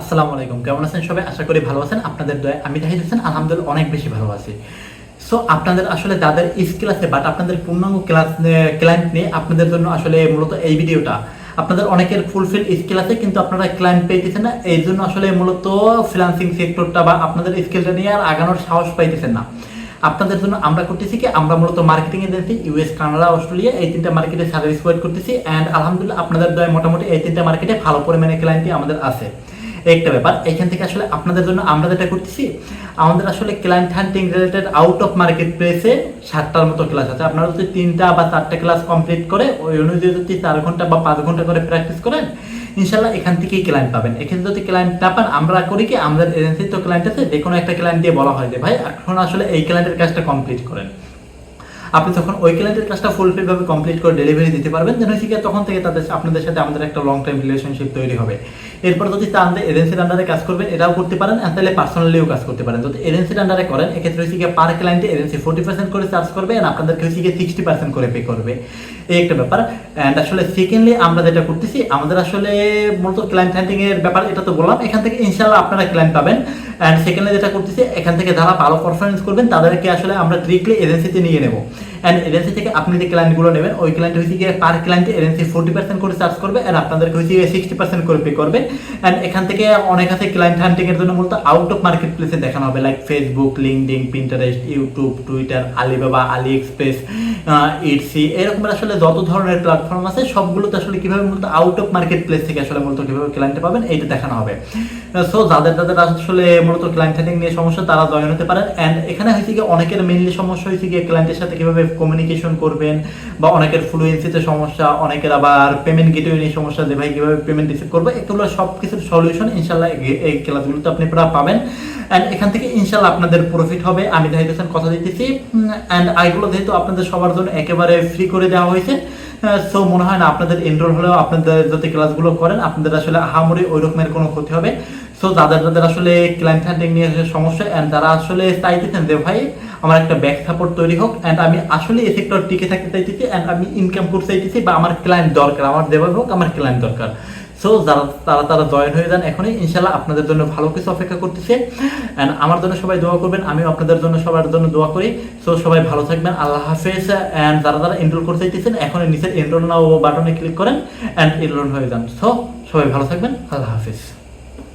আসসালামু আলাইকুম, কেমন আছেন সবাই? আশা করি ভালো আছেন। আপনাদের দয়ায় আমি জাহিদ হোসেন আলহামদুলিল্লাহ অনেক বেশি ভালো আছি। সো আপনাদের আসলে যাদের স্কিল আছে বাট আপনাদের পূর্ণাঙ্গ ক্লায়েন্ট নিয়ে আপনাদের জন্য আসলে মূলত এই ভিডিওটা। আপনাদের অনেকের ফুলফিল স্কিল আছে কিন্তু আপনারা ক্লায়েন্ট পেয়েছেন না, এই জন্য আসলে মূলত ফ্রিল্যান্সিং সেক্টরটা বা আপনাদের স্কিলটা নিয়ে আর আগানোর সাহস পাইতেছেন না। আপনাদের জন্য আমরা করতেছি কি, আমরা মূলত marketing agency US, Canada, Australia এই তিনটা মার্কেটে সার্ভিস প্রোভাইড করতেছি অ্যান্ড আলহামদুলিল্লাহ আপনাদের দয়ায় মোটামুটি এই তিনটা মার্কেটে ভালো পরিমাণে ক্লায়েন্টই আমাদের আছে। একটা ব্যাপার এখান থেকে আসলে আপনাদের জন্য আমরা যেটা করতেছি, আমাদের আসলে client hunting related out of market প্লেসে 7টার মতো ক্লাস আছে। আপনারা যদি 3টা বা 4টা ক্লাস কমপ্লিট করে ওই অনুযায়ী যদি 4 ঘন্টা বা 5 ঘন্টা করে প্র্যাকটিস করেন, ইনশাল্লাহ এখান থেকেই ক্লায়েন্ট পাবেন। এখানে যদি ক্লায়েন্ট না পান, আমরা করি কি, আমাদের এজেন্সির তো ক্লায়েন্ট আছে, যে কোনো একটা ক্লায়েন্ট দিয়ে বলা হয় যে ভাই এখন আসলে এই ক্লায়েন্টের কাজটা কমপ্লিট করেন। আপনি যখন ওই ক্লায়েন্টের কাজটা ফুলফিল ভাবে কমপ্লিট করে ডেলিভারি দিতে পারবেন, যেন শিখে তখন থেকে আপনাদের সাথে আমাদের একটা লং টাইম রিলেশনশিপ তৈরি হবে। এরপর যদি চান যে এজেন্সির আন্ডারে কাজ করবেন, এটাও করতে পারেন, আর তাহলে পার্সোনালিও কাজ করতে পারেন। যদি এজেন্সির আন্ডারে করেন, এক্ষেত্রে হচ্ছে গিয়ে পার ক্লায়েন্টে এজেন্সি 40% করে চার্জ করবে আর আপনাদেরকে হচ্ছে গিয়ে 60% করে পে করবে। এই একটা ব্যাপার। অ্যান্ড আসলে সেকেন্ডলি আমরা যেটা করতেছি, আমাদের আসলে মূলত ক্লায়েন্ট হ্যান্ডিং এর ব্যাপার, এটা তো বললাম, এখান থেকে ইনশাল্লাহ আপনারা ক্লায়েন্ট পাবেন। অ্যান্ড সেকেন্ডলি যেটা করতেছি, এখান থেকে যারা ভালো পারফরমেন্স করবেন তাদেরকে আসলে আমরা ডিরেক্টলি এজেন্সিতে নিয়ে নেব। অ্যান্ড এজেন্সি থেকে আপনি যে ক্লায়েন্টগুলো নেবেন, ওই ক্লায়েন্ট হচ্ছে গিয়ে পার ক্লায়েন্টে এজেন্সি 40% করে চার্জ করবে আর আপনাদেরকে হচ্ছে গিয়ে 60% করে পে করবে। অ্যান্ড এখান থেকে অনেক আছে ক্লায়েন্ট হান্টিং এর জন্য মূলত আউট অফ মার্কেট প্লেসে দেখানো হবে, like Facebook, LinkedIn, Pinterest, YouTube, Twitter, Alibaba, AliExpress, Etsy, এরকম আসলে যত ধরনের প্ল্যাটফর্ম আছে সবগুলোতে আসলে কিভাবে মূলত আউট অফ মার্কেট প্লেস থেকে আসলে মূলত কিভাবে ক্লায়েন্ট পাবেন এইটা দেখানো হবে। সো যাদের আসলে মূলত ক্লায়েন্ট হান্টিং নিয়ে সমস্যা তারা জয়েন হতে পারেন। অ্যান্ড এখানে হয়েছে গিয়ে অনেকের মেইনলি সমস্যা হয়েছে গিয়ে ক্লায়েন্টের সাথে কিভাবে কমিউনিকেশন করবেন, বা অনেকের ফ্লুয়েন্সিতে সমস্যা, অনেকের আবার পেমেন্ট গেটওয়ে নিয়ে সমস্যা, যে ভাই কিভাবে পেমেন্ট রিসিভ করবো, এগুলো সব কিছুর সলিউশন ইনশাল্লাহ এই ক্লাসগুলোতে আপনি পাবেন। অ্যান্ড এখান থেকে ইনশাল্লাহ আপনাদের প্রফিট হবে, আমি জাহিদ হোসেন কথা দিতেছি। অ্যান্ড এইগুলো যেহেতু আপনাদের সবার জন্য একেবারে ফ্রি করে দেওয়া হয়েছে, সো মনে হয় না আপনাদের এনরোল হলেও আপনাদের যদি ক্লাসগুলো করেন আপনাদের আসলে আহামরি ওই রকমের কোনো ক্ষতি হবে। সো যাদের আসলে ক্লায়েন্ট হ্যান্ডিং নিয়ে সমস্যা অ্যান্ড যারা আসলে চাইতেছেন যে ভাই আমার একটা ব্যাক সাপোর্ট তৈরি হোক অ্যান্ড আমি আসলে এই সেক্টর টিকে থাকতে চাইতেছি অ্যান্ড আমি ইনকাম করতে চাইতেছি, বা আমার ক্লায়েন্ট দরকার, আমার যেভাবে হোক আমার ক্লায়েন্ট দরকার, সো তারা জয়েন হয়ে যান এখনই। ইনশাল্লাহ আপনাদের জন্য ভালো কিছু অপেক্ষা করতেছে। অ্যান্ড আমার জন্য সবাই দোয়া করবেন, আমিও আপনাদের জন্য সবার জন্য দোয়া করি। সো সবাই ভালো থাকবেন, আল্লাহ হাফেজ। অ্যান্ড যারা এনরোল করতে চাইতেছেন এখনই নিচের এনরোল নাও বাটনে ক্লিক করেন অ্যান্ড এনরোল হয়ে যান। সো সবাই ভালো থাকবেন, আল্লাহ হাফেজ।